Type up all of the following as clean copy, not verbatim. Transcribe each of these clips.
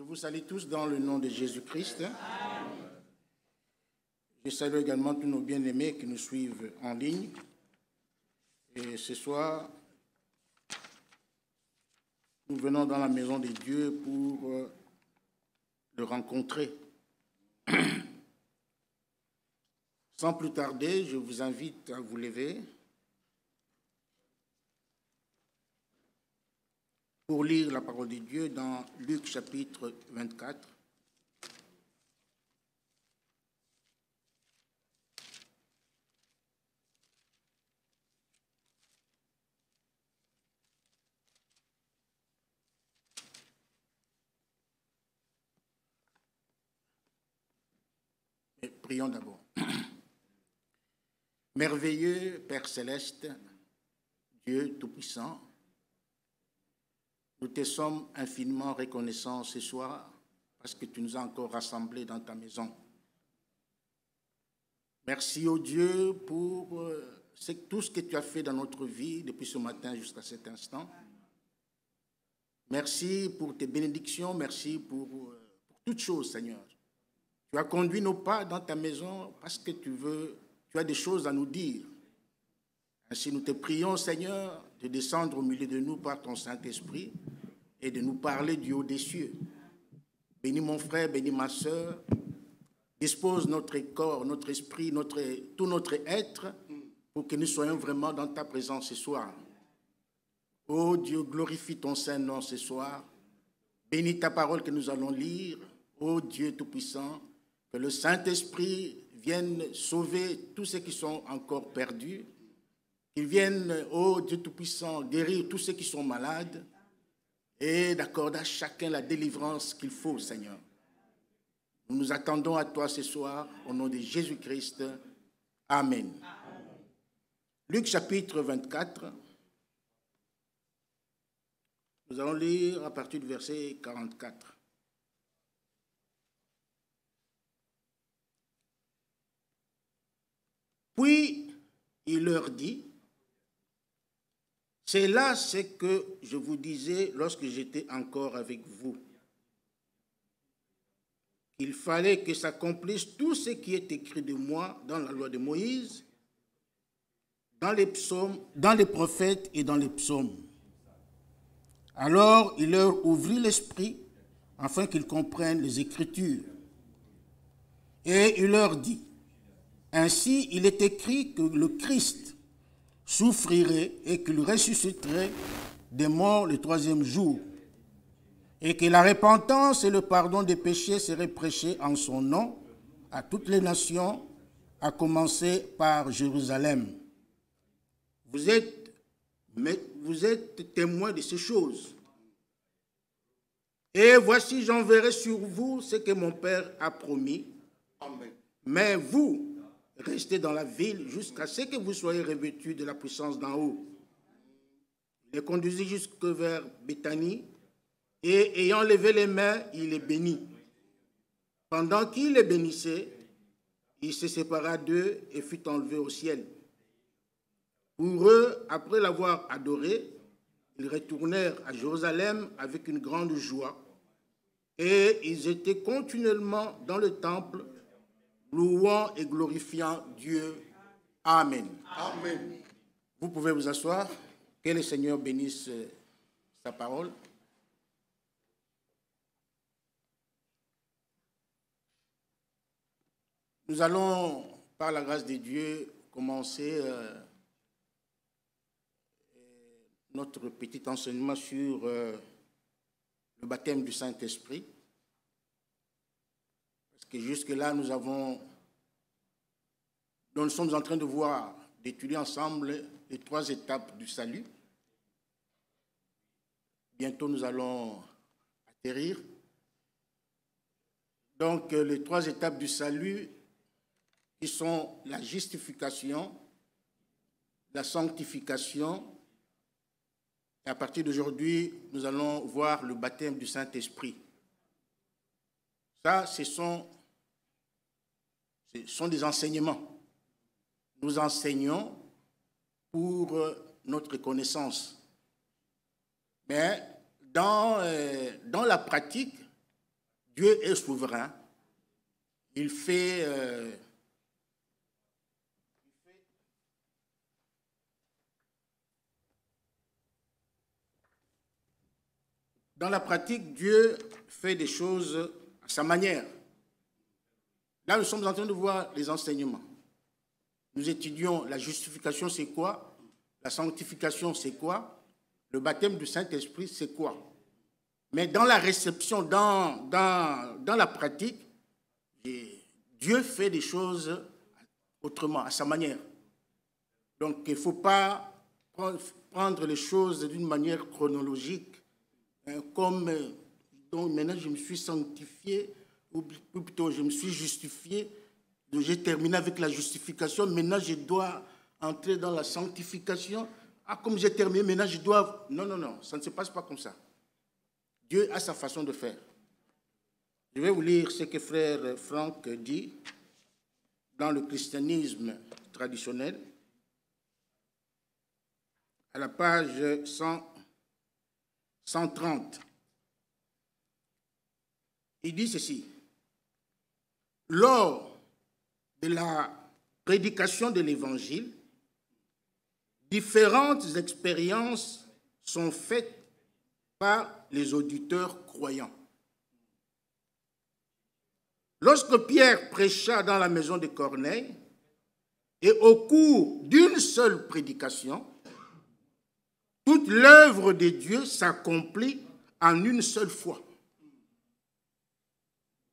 Je vous salue tous dans le nom de Jésus-Christ. Je salue également tous nos bien-aimés qui nous suivent en ligne. Et ce soir, nous venons dans la maison de Dieu pour le rencontrer. Sans plus tarder, je vous invite à vous lever pour lire la parole de Dieu dans Luc chapitre 24. Et prions d'abord. Merveilleux Père céleste, Dieu tout-puissant, nous te sommes infiniment reconnaissants ce soir parce que tu nous as encore rassemblés dans ta maison. Merci au Dieu pour tout ce que tu as fait dans notre vie depuis ce matin jusqu'à cet instant. Merci pour tes bénédictions, merci pour toutes choses, Seigneur. Tu as conduit nos pas dans ta maison parce que tu as des choses à nous dire. Ainsi, nous te prions, Seigneur, de descendre au milieu de nous par ton Saint-Esprit et de nous parler du haut des cieux. Bénis mon frère, bénis ma sœur. Dispose notre corps, notre esprit, tout notre être pour que nous soyons vraiment dans ta présence ce soir. Ô Dieu, glorifie ton Saint-Nom ce soir. Bénis ta parole que nous allons lire. Ô Dieu Tout-Puissant, que le Saint-Esprit vienne sauver tous ceux qui sont encore perdus. Qu'il vienne, ô Dieu Tout-Puissant, guérir tous ceux qui sont malades et d'accorder à chacun la délivrance qu'il faut, Seigneur. Nous nous attendons à toi ce soir, au nom de Jésus-Christ. Amen. Luc chapitre 24. Nous allons lire à partir du verset 44. Puis il leur dit, c'est là ce que je vous disais lorsque j'étais encore avec vous. Il fallait que s'accomplisse tout ce qui est écrit de moi dans la loi de Moïse, dans les psaumes, dans les prophètes et dans les psaumes. Alors il leur ouvrit l'esprit afin qu'ils comprennent les Écritures. Et il leur dit, ainsi il est écrit que le Christ souffrirait et qu'il ressusciterait des morts le troisième jour, et que la repentance et le pardon des péchés seraient prêchés en son nom à toutes les nations, à commencer par Jérusalem. Vous êtes témoins de ces choses. Et voici, j'enverrai sur vous ce que mon Père a promis. Amen. Mais vous, restez dans la ville jusqu'à ce que vous soyez revêtus de la puissance d'en haut. Il les conduisit jusque vers Béthanie, et ayant levé les mains, il les bénit. Pendant qu'il les bénissait, il se sépara d'eux et fut enlevé au ciel. Pour eux, après l'avoir adoré, ils retournèrent à Jérusalem avec une grande joie, et ils étaient continuellement dans le temple, louant et glorifiant Dieu. Amen. Amen. Vous pouvez vous asseoir. Que le Seigneur bénisse sa parole. Nous allons, par la grâce de Dieu, commencer notre petit enseignement sur le baptême du Saint-Esprit. Parce que jusque-là, nous sommes en train de voir, d'étudier ensemble les 3 étapes du salut. Bientôt, nous allons atterrir. Donc, les 3 étapes du salut, qui sont la justification, la sanctification, et à partir d'aujourd'hui, nous allons voir le baptême du Saint-Esprit. Ça, ce sont des enseignements. Nous enseignons pour notre connaissance. Mais dans la pratique, Dieu est souverain. Il fait... dans la pratique, Dieu fait des choses à sa manière. Là, nous sommes en train de voir les enseignements. Nous étudions la justification, c'est quoi? La sanctification, c'est quoi? Le baptême du Saint-Esprit, c'est quoi? Mais dans la réception, dans la pratique, Dieu fait des choses autrement, à sa manière. Donc, il ne faut pas prendre les choses d'une manière chronologique, comme donc maintenant je me suis sanctifié, ou plutôt je me suis justifié, j'ai terminé avec la justification, maintenant je dois entrer dans la sanctification. Ah, comme j'ai terminé, maintenant je dois... Non, non, non, ça ne se passe pas comme ça. Dieu a sa façon de faire. Je vais vous lire ce que frère Franck dit dans le christianisme traditionnel, à la page 130. Il dit ceci. Lors de la prédication de l'Évangile, différentes expériences sont faites par les auditeurs croyants. Lorsque Pierre prêcha dans la maison de Corneille, et au cours d'une seule prédication, toute l'œuvre de Dieu s'accomplit en une seule fois.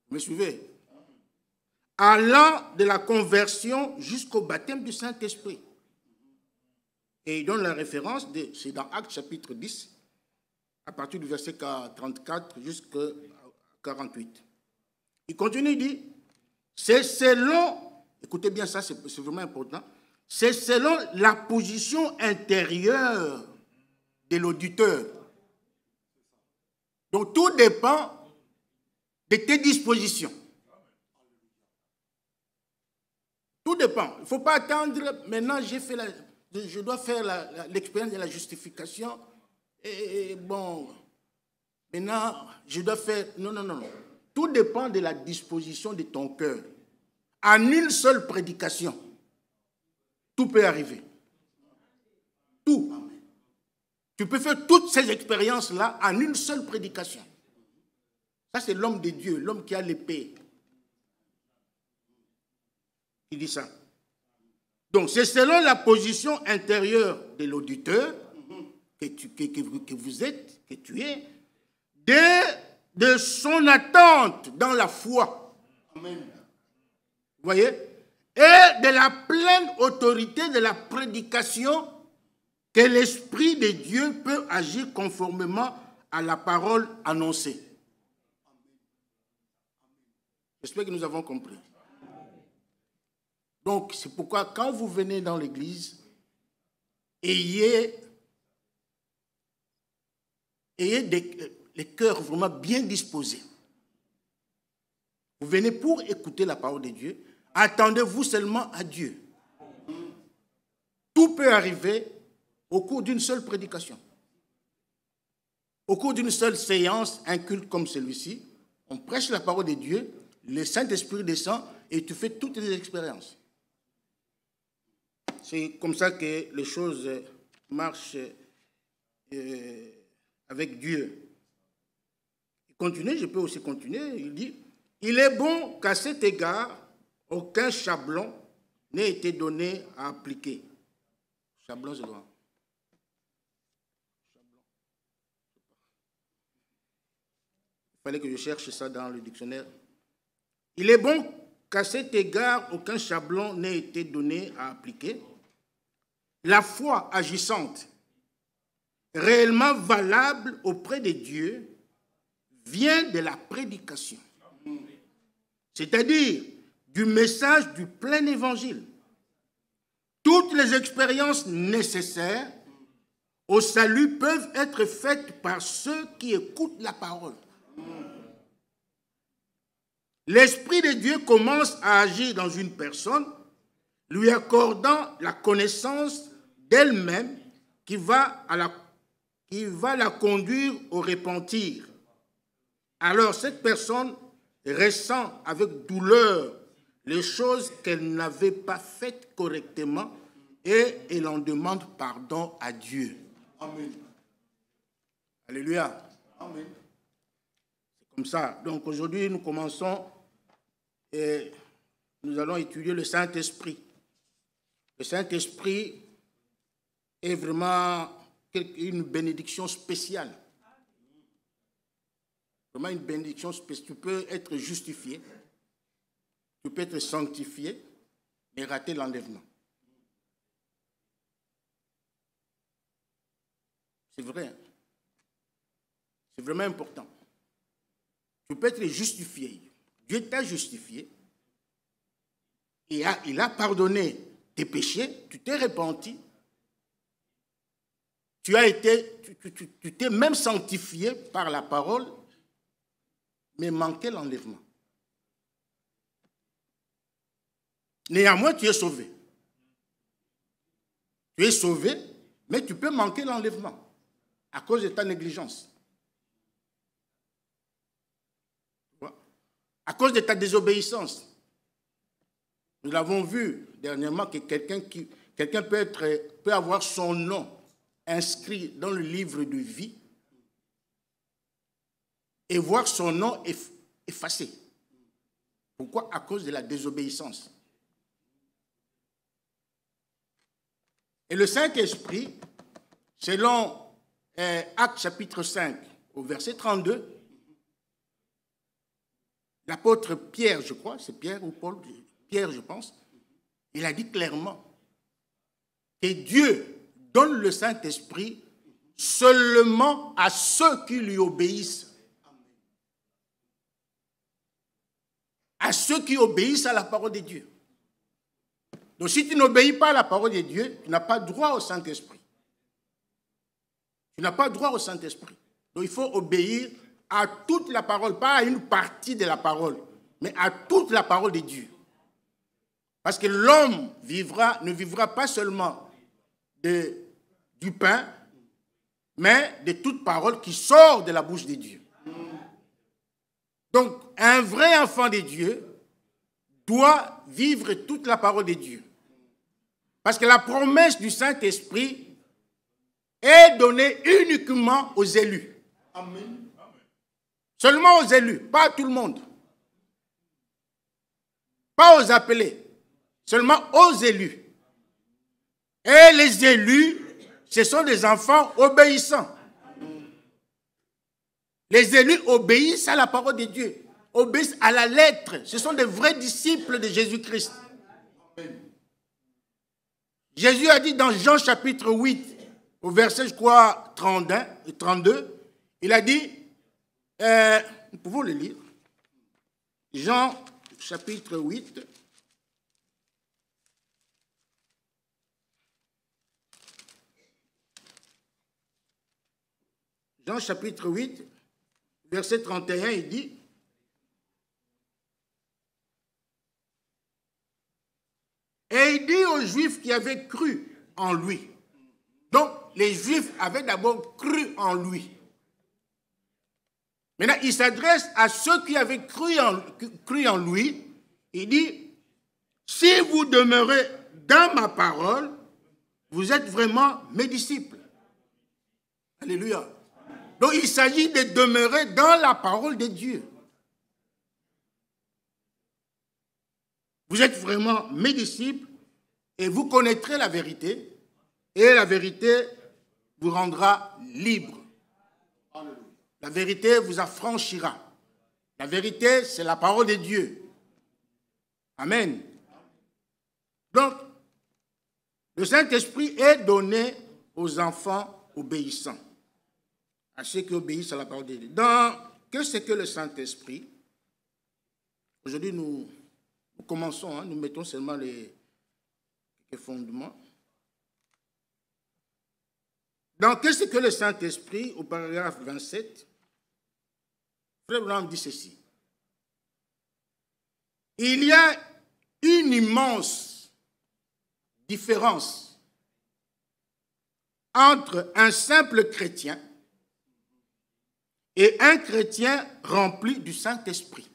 Vous me suivez? Allant de la conversion jusqu'au baptême du Saint-Esprit. Et il donne la référence, c'est dans Actes chapitre 10, à partir du verset 34 jusqu'à 48. Il continue, il dit, c'est selon, écoutez bien ça, c'est vraiment important, c'est selon la position intérieure de l'auditeur. Donc tout dépend de tes dispositions. Tout dépend. Il ne faut pas attendre, maintenant je dois faire l'expérience de la justification, et bon, maintenant je dois faire... Non, non, non, non. Tout dépend de la disposition de ton cœur. En une seule prédication, tout peut arriver. Tout. Tu peux faire toutes ces expériences-là en une seule prédication. Ça, c'est l'homme de Dieu, l'homme qui a l'épée. Il dit ça. Donc, c'est selon la position intérieure de l'auditeur que vous êtes, que tu es, de son attente dans la foi. Amen. Vous voyez? Et de la pleine autorité de la prédication que l'Esprit de Dieu peut agir conformément à la parole annoncée. J'espère que nous avons compris. Donc, c'est pourquoi quand vous venez dans l'église, ayez les cœurs vraiment bien disposés. Vous venez pour écouter la parole de Dieu. Attendez-vous seulement à Dieu. Tout peut arriver au cours d'une seule prédication. Au cours d'une seule séance, un culte comme celui-ci, on prêche la parole de Dieu, le Saint-Esprit descend et tu fais toutes les expériences. C'est comme ça que les choses marchent avec Dieu. Continuez, je peux aussi continuer. Il dit, il est bon qu'à cet égard, aucun chablon n'ait été donné à appliquer. Chablon, c'est quoi? Il fallait que je cherche ça dans le dictionnaire. Il est bon qu'à cet égard, aucun chablon n'ait été donné à appliquer. La foi agissante, réellement valable auprès de Dieu, vient de la prédication. C'est-à-dire du message du plein évangile. Toutes les expériences nécessaires au salut peuvent être faites par ceux qui écoutent la parole. L'Esprit de Dieu commence à agir dans une personne, lui accordant la connaissance d'elle-même qui va la conduire au repentir. Alors cette personne ressent avec douleur les choses qu'elle n'avait pas faites correctement et elle en demande pardon à Dieu. Amen. Alléluia. Amen. C'est comme ça. Donc aujourd'hui, nous commençons et nous allons étudier le Saint-Esprit. Le Saint-Esprit est vraiment une bénédiction spéciale. Vraiment une bénédiction spéciale. Tu peux être justifié, tu peux être sanctifié, mais rater l'enlèvement. C'est vrai. C'est vraiment important. Tu peux être justifié. Dieu t'a justifié. Et il a pardonné tes péchés. Tu t'es repenti. Tu t'es même sanctifié par la parole, mais manquait l'enlèvement. Néanmoins, tu es sauvé. Tu es sauvé, mais tu peux manquer l'enlèvement à cause de ta négligence. À cause de ta désobéissance. Nous l'avons vu dernièrement que quelqu'un peut avoir son nom inscrit dans le livre de vie et voir son nom effacé. Pourquoi? À cause de la désobéissance. Et le Saint-Esprit, selon Actes chapitre 5, au verset 32, l'apôtre Pierre, je crois, c'est Pierre ou Paul, Pierre, je pense, il a dit clairement que Dieu donne le Saint-Esprit seulement à ceux qui lui obéissent. À ceux qui obéissent à la parole de Dieu. Donc si tu n'obéis pas à la parole de Dieu, tu n'as pas droit au Saint-Esprit. Tu n'as pas droit au Saint-Esprit. Donc il faut obéir à toute la parole, pas à une partie de la parole, mais à toute la parole de Dieu. Parce que l'homme ne vivra pas seulement du pain, mais de toute parole qui sort de la bouche de Dieu. Donc, un vrai enfant de Dieu doit vivre toute la parole de Dieu. Parce que la promesse du Saint-Esprit est donnée uniquement aux élus. Amen. Seulement aux élus, pas à tout le monde. Pas aux appelés, seulement aux élus. Et les élus, ce sont des enfants obéissants. Les élus obéissent à la parole de Dieu, obéissent à la lettre. Ce sont des vrais disciples de Jésus-Christ. Jésus a dit dans Jean chapitre 8, au verset, je crois, 31 et 32, il a dit, nous pouvons le lire, Jean chapitre 8, Jean chapitre 8, verset 31, il dit, et il dit aux Juifs qui avaient cru en lui. Donc, les Juifs avaient d'abord cru en lui. Maintenant, il s'adresse à ceux qui avaient cru en lui. Il dit, si vous demeurez dans ma parole, vous êtes vraiment mes disciples. Alléluia. Donc, il s'agit de demeurer dans la parole de Dieu. Vous êtes vraiment mes disciples et vous connaîtrez la vérité et la vérité vous rendra libre. La vérité vous affranchira. La vérité, c'est la parole de Dieu. Amen. Donc, le Saint-Esprit est donné aux enfants obéissants, à ceux qui obéissent à la parole de Dieu. Qu'est-ce que le Saint-Esprit? Aujourd'hui, nous commençons, nous mettons seulement les fondements. Donc, qu'est-ce que le Saint-Esprit? Au paragraphe 27, Frère Branham dit ceci. Il y a une immense différence entre un simple chrétien et un chrétien rempli du Saint-Esprit.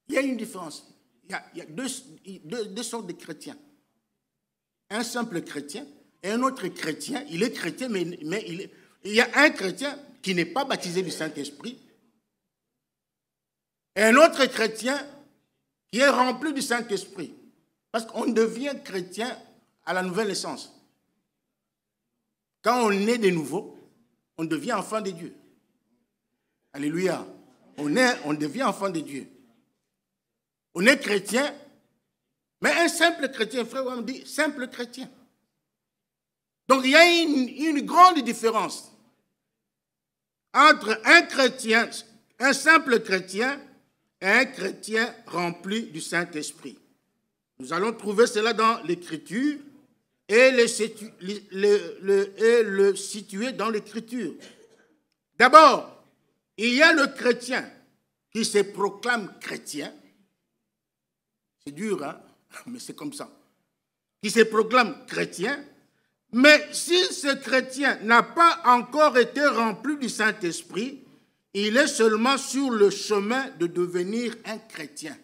Il y a une différence. Il y a deux sortes de chrétiens. Un simple chrétien et un autre chrétien. Il est chrétien, mais il y a un chrétien qui n'est pas baptisé du Saint-Esprit et un autre chrétien qui est rempli du Saint-Esprit. Parce qu'on devient chrétien à la nouvelle naissance. Quand on est de nouveau, on devient enfant de Dieu. Alléluia. On devient enfant de Dieu. On est chrétien, mais un simple chrétien, frère, on dit simple chrétien. Donc il y a une grande différence entre un chrétien, un simple chrétien, et un chrétien rempli du Saint-Esprit. Nous allons trouver cela dans l'Écriture et le situer dans l'Écriture. D'abord, il y a le chrétien qui se proclame chrétien. C'est dur, hein? Mais c'est comme ça. Qui se proclame chrétien, mais si ce chrétien n'a pas encore été rempli du Saint-Esprit, il est seulement sur le chemin de devenir un chrétien.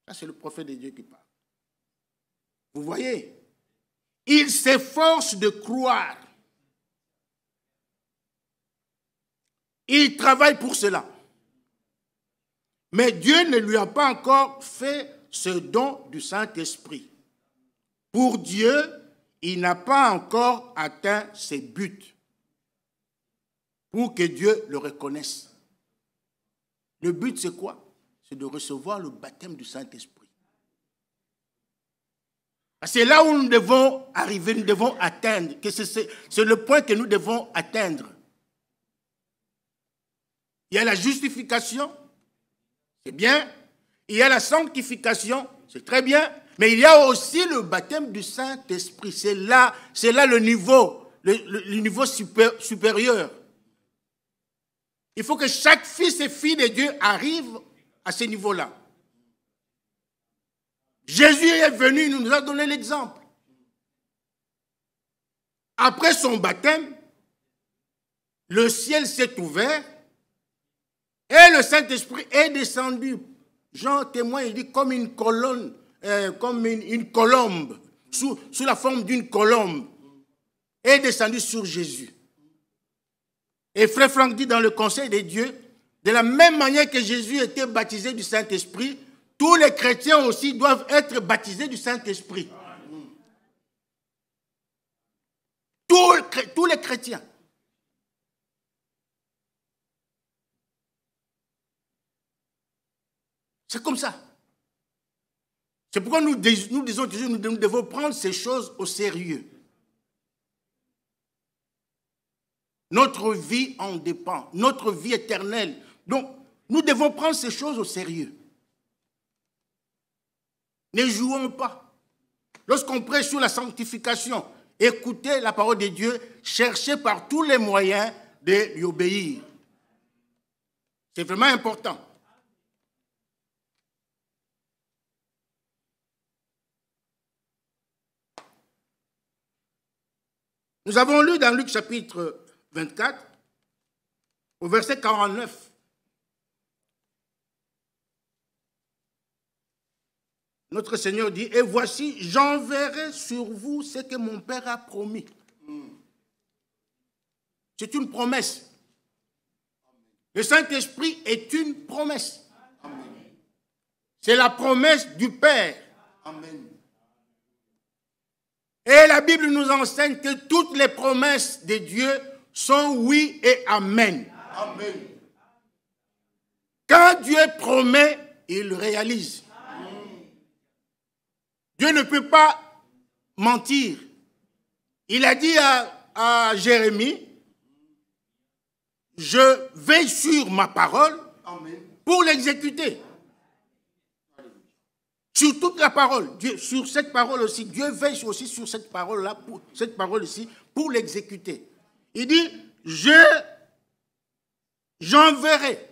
Ça, c'est le prophète de Dieu qui parle. Vous voyez, il s'efforce de croire. Il travaille pour cela. Mais Dieu ne lui a pas encore fait ce don du Saint-Esprit. Pour Dieu, il n'a pas encore atteint ses buts pour que Dieu le reconnaisse. Le but, c'est quoi? C'est de recevoir le baptême du Saint-Esprit. C'est là où nous devons arriver, nous devons atteindre. C'est le point que nous devons atteindre. Il y a la justification, c'est bien. Il y a la sanctification, c'est très bien. Mais il y a aussi le baptême du Saint-Esprit. C'est là le niveau, le niveau supérieur. Il faut que chaque fils et fille de Dieu arrive à ce niveau-là. Jésus est venu, il nous a donné l'exemple. Après son baptême, le ciel s'est ouvert et le Saint-Esprit est descendu. Jean témoigne, il dit comme une colonne, comme une colombe, sous la forme d'une colombe, est descendu sur Jésus. Et Frère Franck dit dans le conseil de Dieu, de la même manière que Jésus était baptisé du Saint-Esprit, tous les chrétiens aussi doivent être baptisés du Saint-Esprit. Tous les chrétiens. C'est comme ça. C'est pourquoi nous disons toujours que nous devons prendre ces choses au sérieux. Notre vie en dépend, notre vie éternelle. Donc, nous devons prendre ces choses au sérieux. Ne jouons pas. Lorsqu'on prêche sur la sanctification, écoutez la parole de Dieu, cherchez par tous les moyens de lui obéir. C'est vraiment important. Nous avons lu dans Luc chapitre 24, au verset 49. Notre Seigneur dit, « Et voici, j'enverrai sur vous ce que mon Père a promis. » C'est une promesse. Le Saint-Esprit est une promesse. C'est la promesse du Père. Amen. Et la Bible nous enseigne que toutes les promesses de Dieu sont oui et amen. Amen. Quand Dieu promet, il réalise. Dieu ne peut pas mentir. Il a dit à Jérémie, je veille sur ma parole pour l'exécuter. Sur toute la parole, Dieu, sur cette parole aussi, Dieu veille aussi sur cette parole-là, cette parole ici, pour l'exécuter. Il dit, j'enverrai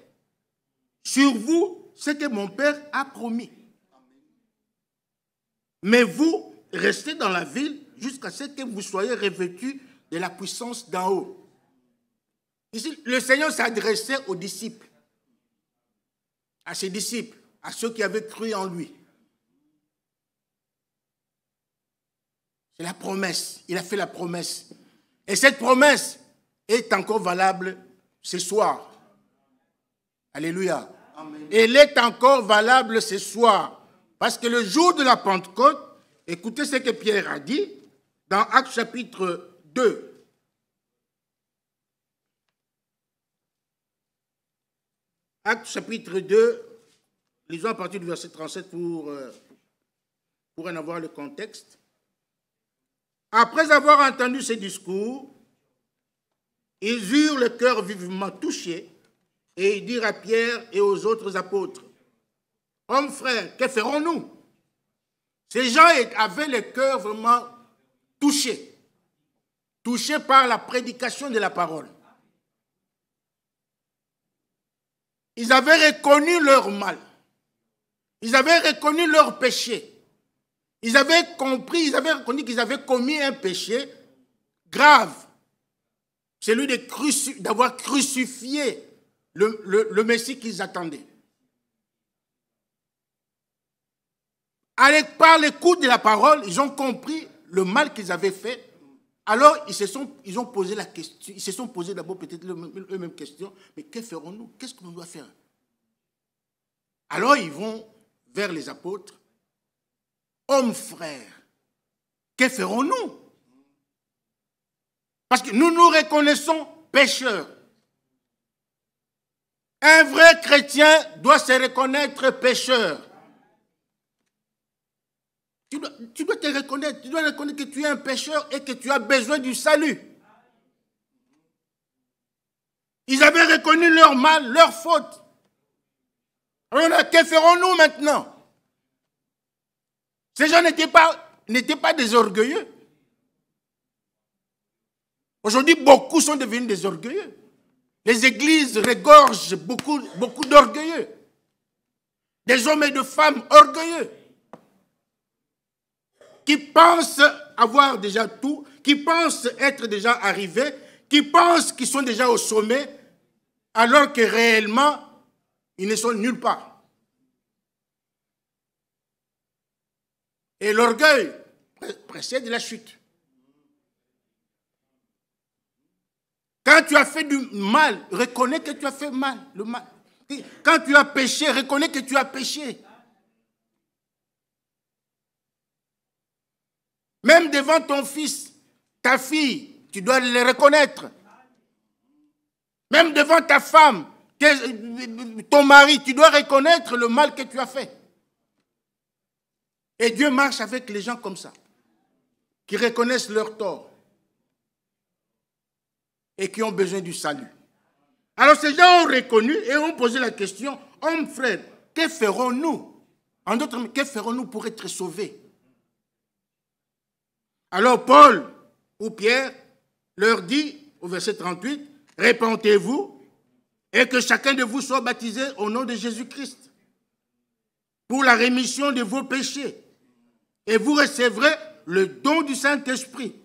sur vous ce que mon Père a promis. Mais vous, restez dans la ville jusqu'à ce que vous soyez revêtus de la puissance d'en haut. Ici, le Seigneur s'adressait aux disciples. à ses disciples, à ceux qui avaient cru en lui. C'est la promesse. Il a fait la promesse. Et cette promesse est encore valable ce soir. Alléluia. Amen. Elle est encore valable ce soir. Parce que le jour de la Pentecôte, écoutez ce que Pierre a dit dans Actes chapitre 2. Actes chapitre 2, lisons à partir du verset 37 pour en avoir le contexte. Après avoir entendu ces discours, ils eurent le cœur vivement touché et ils dirent à Pierre et aux autres apôtres, « Hommes, frères, que ferons-nous » Ces gens avaient le cœur vraiment touché par la prédication de la parole. Ils avaient reconnu leur mal. Ils avaient reconnu leur péché. Ils avaient reconnu qu'ils avaient commis un péché grave. Celui d'avoir crucifié le Messie qu'ils attendaient. Par l'écoute de la parole, ils ont compris le mal qu'ils avaient fait. Alors, ils ont posé la question, ils se sont posé d'abord peut-être eux-mêmes question, mais que ferons-nous? Qu'est-ce qu'on doit faire? Alors, ils vont vers les apôtres. Hommes, frères, que ferons-nous? Parce que nous nous reconnaissons pécheurs. Un vrai chrétien doit se reconnaître pécheur. Tu dois te reconnaître, tu dois reconnaître que tu es un pécheur et que tu as besoin du salut. Ils avaient reconnu leur mal, leur faute. Alors, que ferons-nous maintenant? Ces gens n'étaient pas des orgueilleux. Aujourd'hui, beaucoup sont devenus des orgueilleux. Les églises regorgent beaucoup d'orgueilleux. Des hommes et de femmes orgueilleux. Qui pensent avoir déjà tout, qui pensent être déjà arrivés, qui pensent qu'ils sont déjà au sommet, alors que réellement, ils ne sont nulle part. Et l'orgueil précède la chute. Quand tu as fait du mal, reconnais que tu as fait mal, le mal. Quand tu as péché, reconnais que tu as péché. Même devant ton fils, ta fille, tu dois les reconnaître. Même devant ta femme, ton mari, tu dois reconnaître le mal que tu as fait. Et Dieu marche avec les gens comme ça, qui reconnaissent leur tort et qui ont besoin du salut. Alors ces gens ont reconnu et ont posé la question, « Hommes, frères, que ferons-nous? » En d'autres termes, que ferons-nous pour être sauvés? Alors Paul ou Pierre leur dit au verset 38, « Repentez-vous et que chacun de vous soit baptisé au nom de Jésus-Christ pour la rémission de vos péchés et vous recevrez le don du Saint-Esprit. »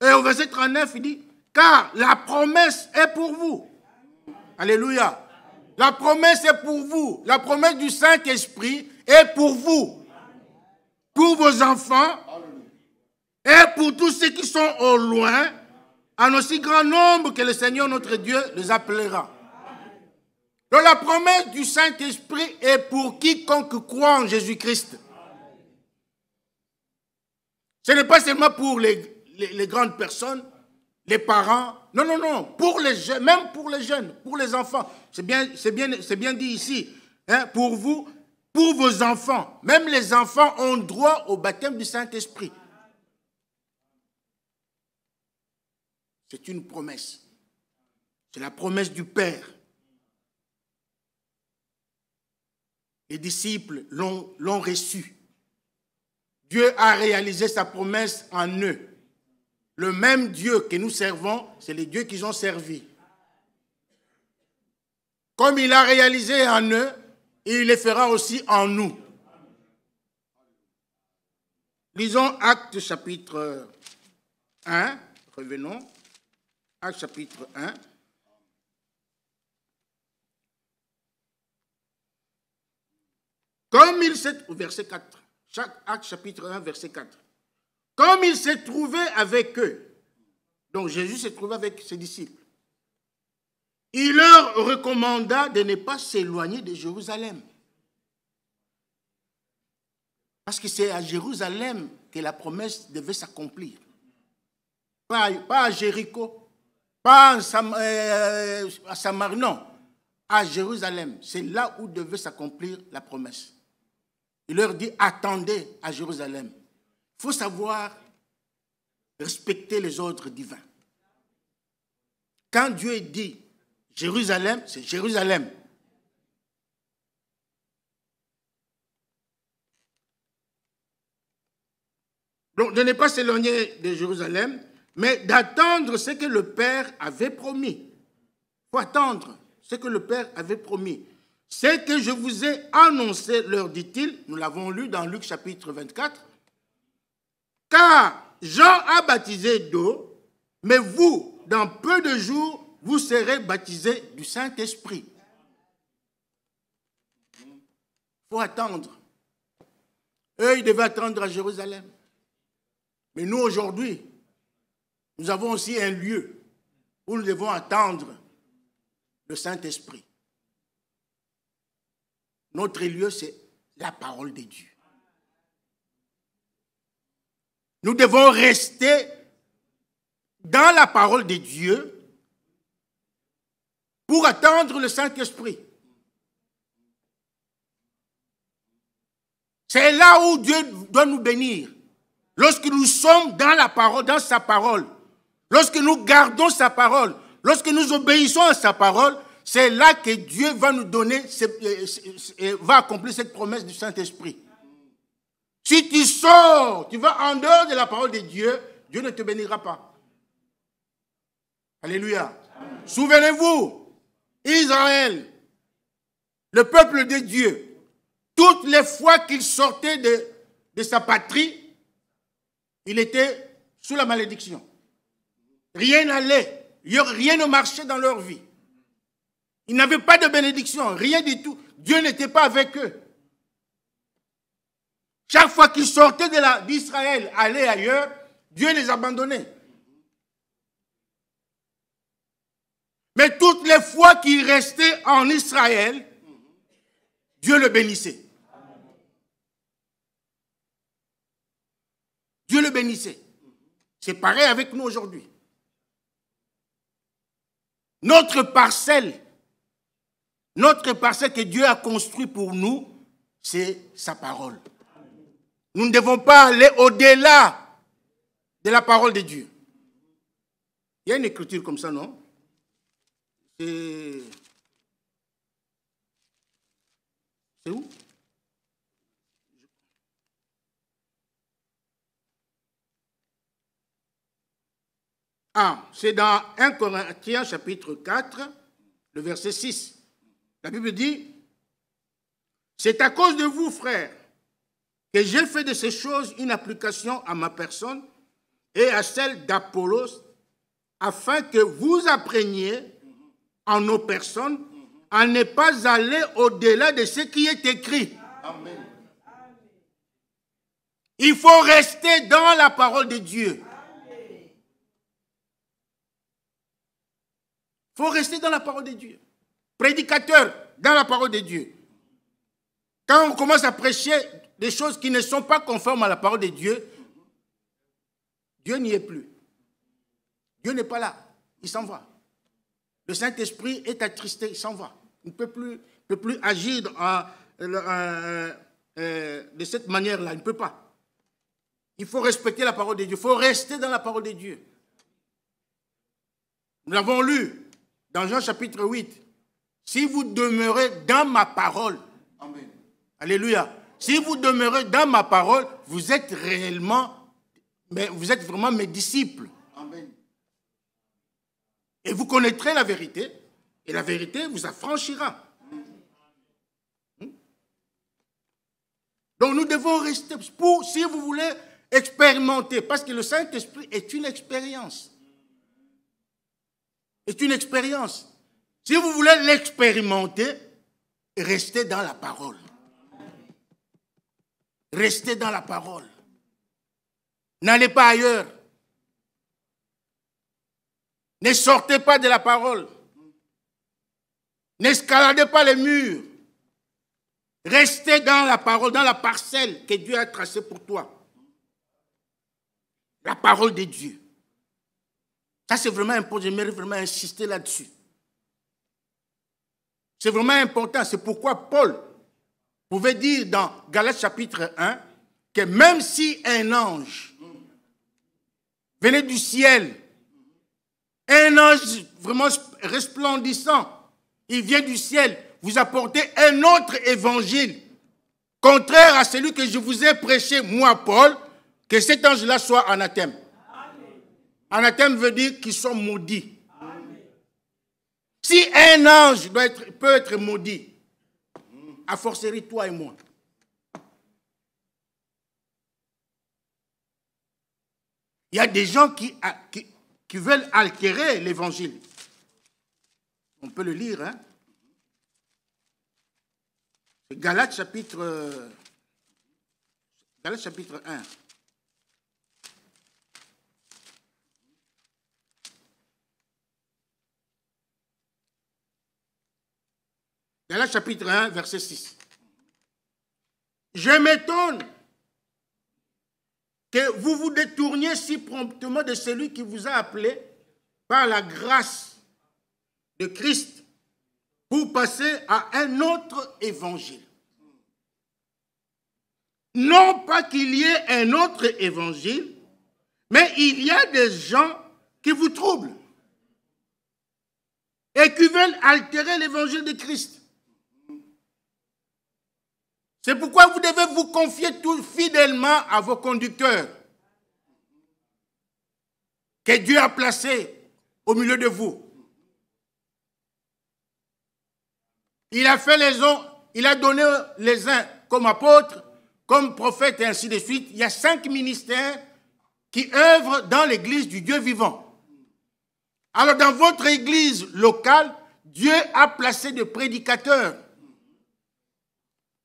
Et au verset 39, il dit, « Car la promesse est pour vous. » Alléluia. La promesse est pour vous. La promesse du Saint-Esprit est pour vous. Pour vos enfants et pour tous ceux qui sont au loin, en aussi grand nombre que le Seigneur notre Dieu les appellera. Donc la promesse du Saint-Esprit est pour quiconque croit en Jésus-Christ. Ce n'est pas seulement pour les grandes personnes, les parents. Non, non, non. Pour les jeunes, même pour les jeunes, pour les enfants. C'est bien dit ici. Hein, pour vous, pour vos enfants. Même les enfants ont droit au baptême du Saint-Esprit. C'est une promesse. C'est la promesse du Père. Les disciples l'ont reçu. Dieu a réalisé sa promesse en eux. Le même Dieu que nous servons, c'est le Dieu qu'ils ont servi. Comme il a réalisé en eux, il le fera aussi en nous. Lisons Actes chapitre 1. Revenons. Actes chapitre 1. Comme il s'est... Verset 4. Acte chapitre 1, verset 4. Comme il s'est trouvé avec eux, donc Jésus s'est trouvé avec ses disciples, il leur recommanda de ne pas s'éloigner de Jérusalem. Parce que c'est à Jérusalem que la promesse devait s'accomplir. Pas à Jéricho, pas à Samarie, non. À Jérusalem, c'est là où devait s'accomplir la promesse. Il leur dit, attendez à Jérusalem. Il faut savoir respecter les ordres divins. Quand Dieu dit Jérusalem, c'est Jérusalem. Donc, de ne pas s'éloigner de Jérusalem, mais d'attendre ce que le Père avait promis. Il faut attendre ce que le Père avait promis. Ce que je vous ai annoncé, leur dit-il, nous l'avons lu dans Luc chapitre 24, car Jean a baptisé d'eau, mais vous, dans peu de jours, vous serez baptisés du Saint-Esprit. Il faut attendre. Eux, ils devaient attendre à Jérusalem. Mais nous, aujourd'hui, nous avons aussi un lieu où nous devons attendre le Saint-Esprit. Notre lieu, c'est la parole de Dieu. Nous devons rester dans la parole de Dieu pour attendre le Saint-Esprit. C'est là où Dieu doit nous bénir. Lorsque nous sommes dans la parole, dans sa parole, lorsque nous gardons sa parole, lorsque nous obéissons à sa parole, c'est là que Dieu va nous donner, va accomplir cette promesse du Saint-Esprit. Si tu sors, tu vas en dehors de la parole de Dieu, Dieu ne te bénira pas. Alléluia. Souvenez-vous, Israël, le peuple de Dieu, toutes les fois qu'il sortait de sa patrie, il était sous la malédiction. Rien n'allait, rien ne marchait dans leur vie. Ils n'avaient pas de bénédiction, rien du tout. Dieu n'était pas avec eux. Chaque fois qu'ils sortaient d'Israël, allaient ailleurs, Dieu les abandonnait. Mais toutes les fois qu'ils restaient en Israël, Dieu le bénissait. Dieu le bénissait. C'est pareil avec nous aujourd'hui. Notre parcelle que Dieu a construite pour nous, c'est sa parole. Nous ne devons pas aller au-delà de la parole de Dieu. Il y a une écriture comme ça, non? C'est où? C'est dans 1 Corinthiens chapitre 4, le verset 6. La Bible dit, c'est à cause de vous, frères, que j'ai fait de ces choses une application à ma personne et à celle d'Apollos, afin que vous appreniez en nos personnes à ne pas aller au-delà de ce qui est écrit. Amen. Il faut rester dans la parole de Dieu. Il faut rester dans la parole de Dieu. Prédicateur dans la parole de Dieu. Quand on commence à prêcher des choses qui ne sont pas conformes à la parole de Dieu, Dieu n'y est plus. Dieu n'est pas là. Il s'en va. Le Saint-Esprit est attristé, il s'en va. Il ne peut plus agir de cette manière-là. Il ne peut pas. Il faut respecter la parole de Dieu. Il faut rester dans la parole de Dieu. Nous l'avons lu dans Jean chapitre 8. Si vous demeurez dans ma parole, amen. Alléluia. Si vous demeurez dans ma parole, vous êtes vraiment mes disciples. Amen. Et vous connaîtrez la vérité, et la vérité vous affranchira. Donc nous devons rester, si vous voulez expérimenter, parce que le Saint-Esprit est une expérience. C'est une expérience. Si vous voulez l'expérimenter, restez dans la parole. Restez dans la parole. N'allez pas ailleurs. Ne sortez pas de la parole. N'escaladez pas les murs. Restez dans la parole, dans la parcelle que Dieu a tracée pour toi. La parole de Dieu. Ça, c'est vraiment important. J'aimerais vraiment insister là-dessus. C'est vraiment important. C'est pourquoi Paul pouvait dire dans Galates chapitre 1 que même si un ange venait du ciel, un ange vraiment resplendissant, il vient du ciel, vous apporter un autre évangile, contraire à celui que je vous ai prêché, moi, Paul, que cet ange-là soit anathème. Amen. Anathème veut dire qu'ils sont maudits. Amen. Si un ange peut être maudit, à forcerie toi et moi. Il y a des gens qui veulent altérer l'évangile. On peut le lire, hein? Galates chapitre 1. Galates chapitre 1, verset 6. Je m'étonne que vous vous détourniez si promptement de celui qui vous a appelé par la grâce de Christ pour passer à un autre évangile. Non pas qu'il y ait un autre évangile, mais il y a des gens qui vous troublent et qui veulent altérer l'évangile de Christ. C'est pourquoi vous devez vous confier tout fidèlement à vos conducteurs que Dieu a placés au milieu de vous. Il a donné les uns comme apôtres, comme prophètes et ainsi de suite. Il y a 5 ministères qui œuvrent dans l'église du Dieu vivant. Alors dans votre église locale, Dieu a placé des prédicateurs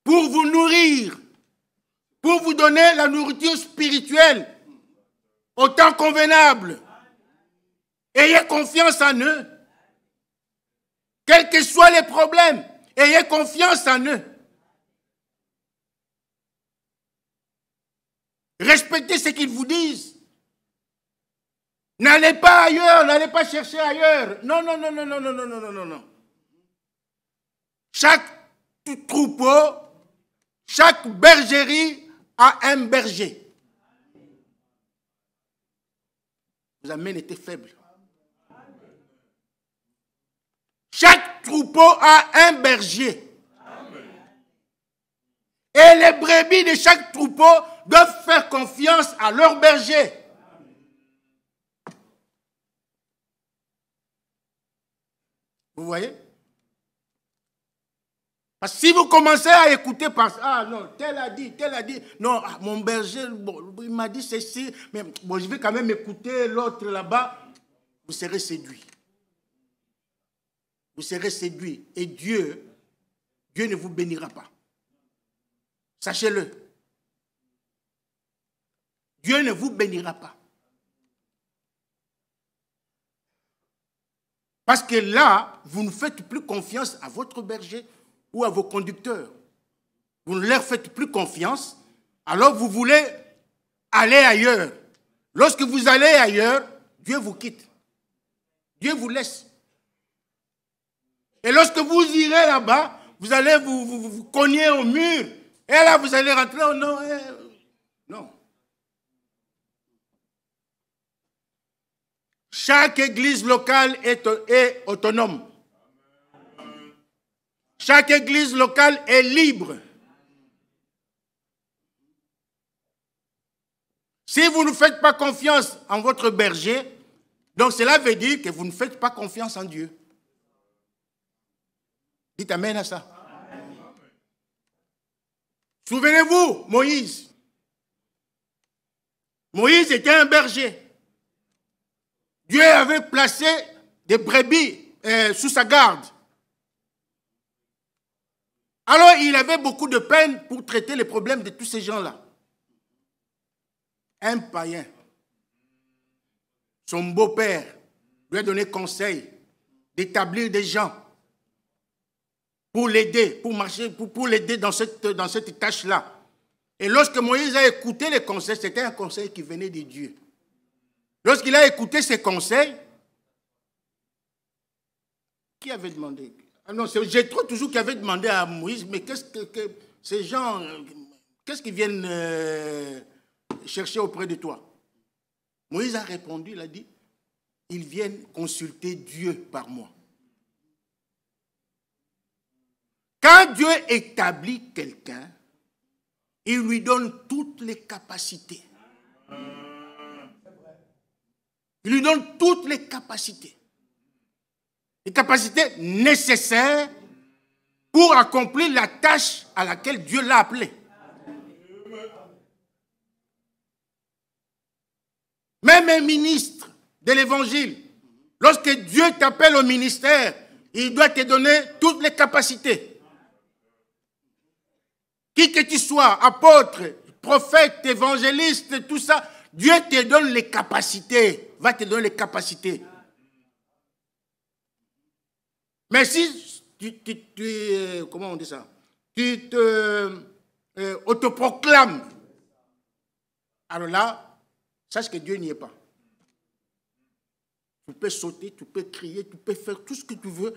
pour vous nourrir, pour vous donner la nourriture spirituelle au temps convenable. Ayez confiance en eux. Quels que soient les problèmes, ayez confiance en eux. Respectez ce qu'ils vous disent. N'allez pas ailleurs, n'allez pas chercher ailleurs. Non, non, non, non, non, non, non, non, non, non. Chaque troupeau, chaque bergerie a un berger. Vous avez été faible. Chaque troupeau a un berger. Et les brebis de chaque troupeau doivent faire confiance à leur berger. Vous voyez? Parce que si vous commencez à écouter par ah non, tel a dit, non, mon berger, bon, il m'a dit ceci, mais bon, je vais quand même écouter l'autre là-bas, vous serez séduit. Vous serez séduit. Et Dieu ne vous bénira pas. Sachez-le. Dieu ne vous bénira pas. Parce que là, vous ne faites plus confiance à votre berger ou à vos conducteurs. Vous ne leur faites plus confiance, alors vous voulez aller ailleurs. Lorsque vous allez ailleurs, Dieu vous quitte. Dieu vous laisse. Et lorsque vous irez là-bas, vous allez vous cogner au mur. Et là, vous allez rentrer. Oh non, non. Chaque église locale est autonome. Chaque église locale est libre. Si vous ne faites pas confiance en votre berger, donc cela veut dire que vous ne faites pas confiance en Dieu. Dites amen à ça. Souvenez-vous, Moïse. Moïse était un berger. Dieu avait placé des brebis sous sa garde. Alors, il avait beaucoup de peine pour traiter les problèmes de tous ces gens-là. Un païen, son beau-père, lui a donné conseil d'établir des gens pour l'aider, pour marcher, pour l'aider dans cette tâche-là. Et lorsque Moïse a écouté les conseils, c'était un conseil qui venait de Dieu. Lorsqu'il a écouté ces conseils, qui avait demandé? Ah non, c'est Jéthro toujours qui avait demandé à Moïse, mais qu'est-ce que ces gens, qu'est-ce qu'ils viennent chercher auprès de toi? Moïse a répondu, il a dit, ils viennent consulter Dieu par moi. Quand Dieu établit quelqu'un, il lui donne toutes les capacités. Il lui donne toutes les capacités. Les capacités nécessaires pour accomplir la tâche à laquelle Dieu l'a appelé. Même un ministre de l'évangile, lorsque Dieu t'appelle au ministère, il doit te donner toutes les capacités. Qui que tu sois, apôtre, prophète, évangéliste, tout ça, Dieu te donne les capacités, va te donner les capacités. Mais si comment on dit ça? Tu te autoproclames, alors là, sache que Dieu n'y est pas. Tu peux sauter, tu peux crier, tu peux faire tout ce que tu veux.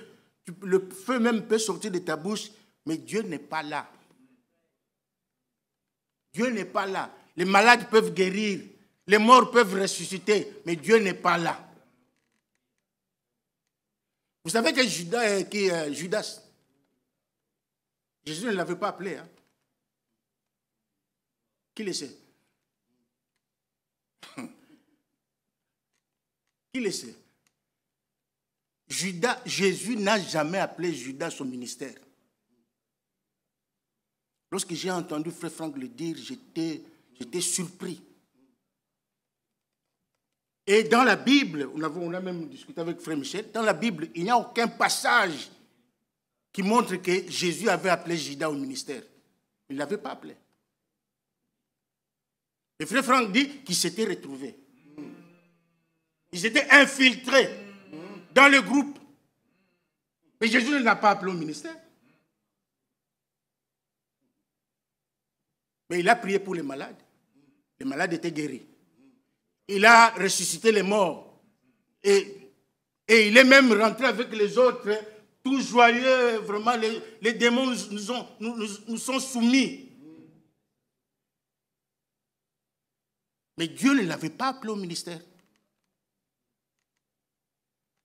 Le feu même peut sortir de ta bouche, mais Dieu n'est pas là. Dieu n'est pas là. Les malades peuvent guérir, les morts peuvent ressusciter, mais Dieu n'est pas là. Vous savez que Judas, Jésus ne l'avait pas appelé. Hein? Qui le sait? Qui le sait? Jésus n'a jamais appelé Judas au ministère. Lorsque j'ai entendu Frère Franck le dire, j'étais surpris. Et dans la Bible, on a même discuté avec Frère Michel, dans la Bible, il n'y a aucun passage qui montre que Jésus avait appelé Judas au ministère. Il ne l'avait pas appelé. Et Frère Franck dit qu'il s'était retrouvé. Il s'était infiltré dans le groupe. Mais Jésus ne l'a pas appelé au ministère. Mais il a prié pour les malades. Les malades étaient guéris. Il a ressuscité les morts. Et il est même rentré avec les autres, tout joyeux. Vraiment, les démons nous sont soumis. Mais Dieu ne l'avait pas appelé au ministère.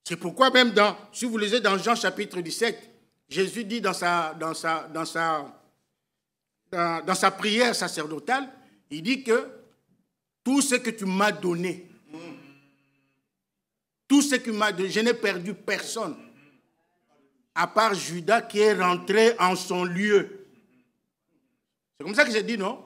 C'est pourquoi même si vous lisez dans Jean chapitre 17, Jésus dit dans sa prière sacerdotale, il dit que tout ce que tu m'as donné, tout ce que tu m'as donné, je n'ai perdu personne, à part Judas qui est rentré en son lieu. C'est comme ça que j'ai dit, non?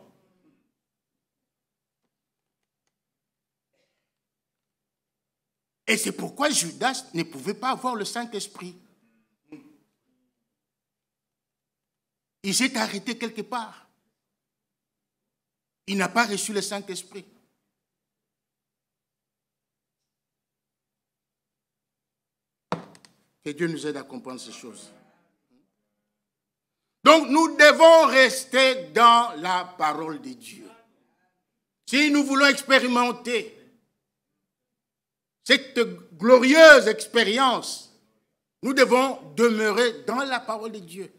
Et c'est pourquoi Judas ne pouvait pas avoir le Saint-Esprit. Il s'est arrêté quelque part. Il n'a pas reçu le Saint-Esprit. Que Dieu nous aide à comprendre ces choses. Donc nous devons rester dans la parole de Dieu. Si nous voulons expérimenter cette glorieuse expérience, nous devons demeurer dans la parole de Dieu.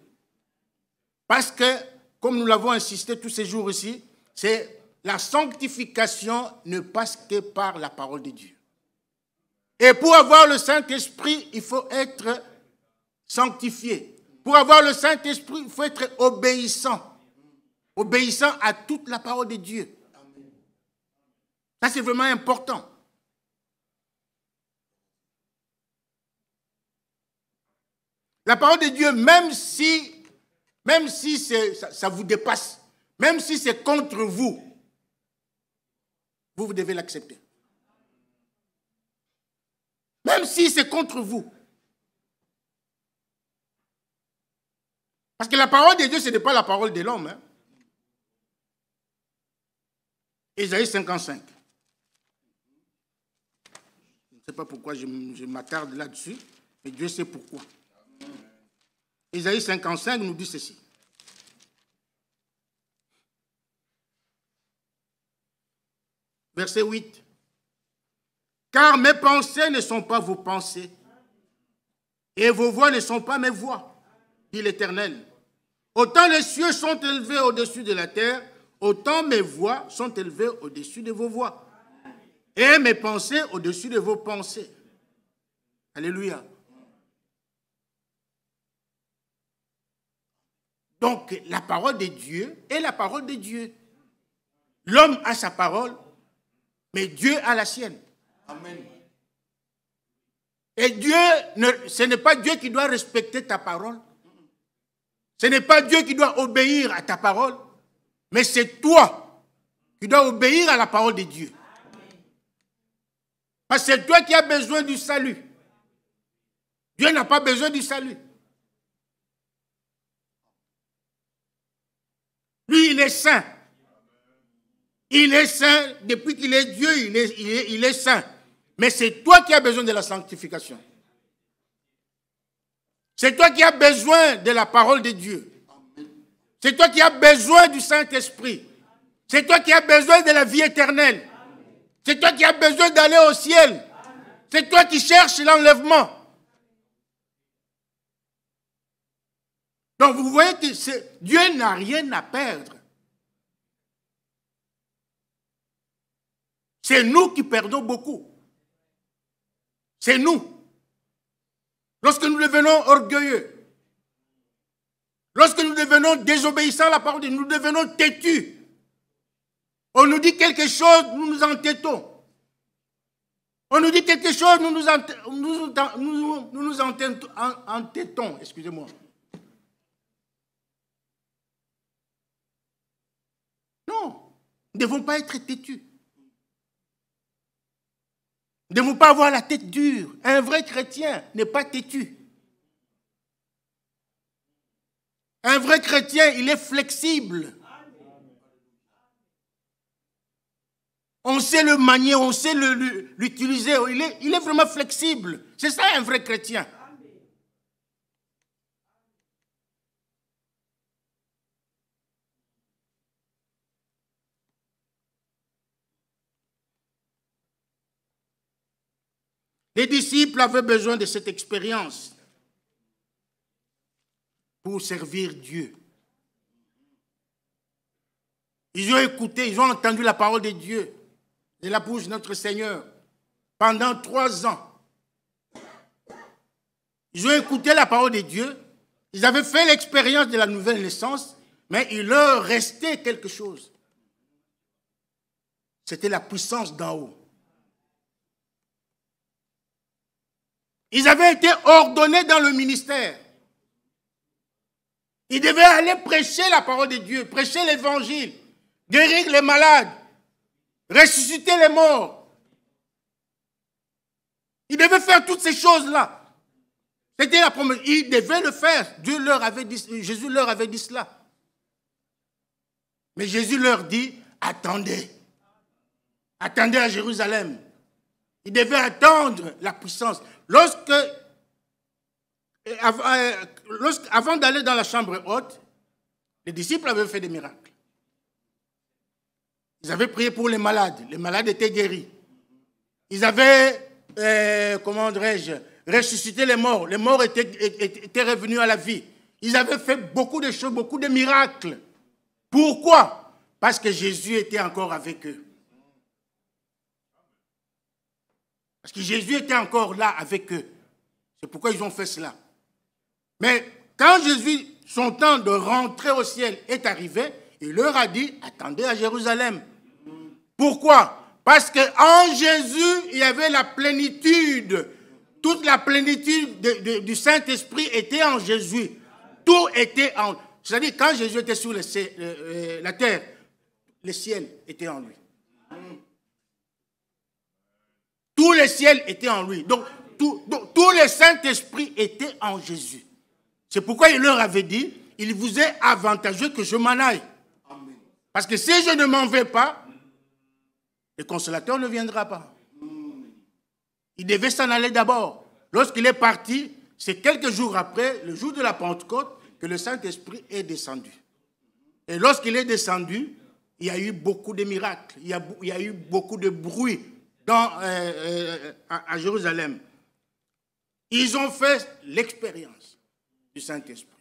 Parce que, comme nous l'avons insisté tous ces jours ici, c'est la sanctification ne passe que par la parole de Dieu. Et pour avoir le Saint-Esprit, il faut être sanctifié. Pour avoir le Saint-Esprit, il faut être obéissant. Obéissant à toute la parole de Dieu. Ça, c'est vraiment important. La parole de Dieu, même si ça vous dépasse, même si c'est contre vous, vous devez l'accepter. Même si c'est contre vous. Parce que la parole de Dieu, ce n'est pas la parole de l'homme. Hein. Ésaïe 55. Je ne sais pas pourquoi je m'attarde là-dessus, mais Dieu sait pourquoi. Ésaïe 55 nous dit ceci. Verset 8. Car mes pensées ne sont pas vos pensées, et vos voix ne sont pas mes voix, dit l'Éternel. Autant les cieux sont élevés au-dessus de la terre, autant mes voix sont élevées au-dessus de vos voix, et mes pensées au-dessus de vos pensées. Alléluia. Donc, la parole de Dieu est la parole de Dieu. L'homme a sa parole, mais Dieu a la sienne. Amen. Et Dieu, ce n'est pas Dieu qui doit respecter ta parole. Ce n'est pas Dieu qui doit obéir à ta parole, mais c'est toi qui dois obéir à la parole de Dieu. Parce que c'est toi qui as besoin du salut. Dieu n'a pas besoin du salut. Lui, il est saint. Il est saint, depuis qu'il est Dieu, il est saint. Mais c'est toi qui as besoin de la sanctification. C'est toi qui as besoin de la parole de Dieu. C'est toi qui as besoin du Saint-Esprit. C'est toi qui as besoin de la vie éternelle. C'est toi qui as besoin d'aller au ciel. C'est toi qui cherches l'enlèvement. Donc vous voyez que Dieu n'a rien à perdre. C'est nous qui perdons beaucoup. C'est nous. Lorsque nous devenons orgueilleux, lorsque nous devenons désobéissants à la parole de Dieu, nous devenons têtus. On nous dit quelque chose, nous nous entêtons. On nous dit quelque chose, nous nous entêtons. Excusez-moi. Non, nous ne devons pas être têtus. Nous ne devons pas avoir la tête dure. Un vrai chrétien n'est pas têtu. Un vrai chrétien, il est flexible. On sait le manier, on sait l'utiliser. Il est vraiment flexible. C'est ça un vrai chrétien. Les disciples avaient besoin de cette expérience pour servir Dieu. Ils ont écouté, ils ont entendu la parole de Dieu de la bouche de notre Seigneur pendant 3 ans. Ils ont écouté la parole de Dieu, ils avaient fait l'expérience de la nouvelle naissance, mais il leur restait quelque chose. C'était la puissance d'en haut. Ils avaient été ordonnés dans le ministère. Ils devaient aller prêcher la parole de Dieu, prêcher l'évangile, guérir les malades, ressusciter les morts. Ils devaient faire toutes ces choses-là. C'était la promesse. Ils devaient le faire. Jésus leur avait dit cela. Mais Jésus leur dit, attendez. Attendez à Jérusalem. Ils devaient attendre la puissance. Avant d'aller dans la chambre haute, les disciples avaient fait des miracles. Ils avaient prié pour les malades étaient guéris. Ils avaient, ressuscité les morts étaient revenus à la vie. Ils avaient fait beaucoup de choses, beaucoup de miracles. Pourquoi? Parce que Jésus était encore avec eux. Parce que Jésus était encore là avec eux. C'est pourquoi ils ont fait cela. Mais quand Jésus, son temps de rentrer au ciel est arrivé, il leur a dit, attendez à Jérusalem. Pourquoi? Parce qu'en Jésus, il y avait la plénitude. Toute la plénitude du Saint-Esprit était en Jésus. Tout était en... C'est-à-dire, quand Jésus était sur la terre, le ciel était en lui. Tout le ciel était en lui. Donc, tout le Saint-Esprit était en Jésus. C'est pourquoi il leur avait dit, il vous est avantageux que je m'en aille. Parce que si je ne m'en vais pas, le consolateur ne viendra pas. Il devait s'en aller d'abord. Lorsqu'il est parti, c'est quelques jours après, le jour de la Pentecôte, que le Saint-Esprit est descendu. Et lorsqu'il est descendu, il y a eu beaucoup de miracles, il y a eu beaucoup de bruit à Jérusalem. Ils ont fait l'expérience du Saint-Esprit.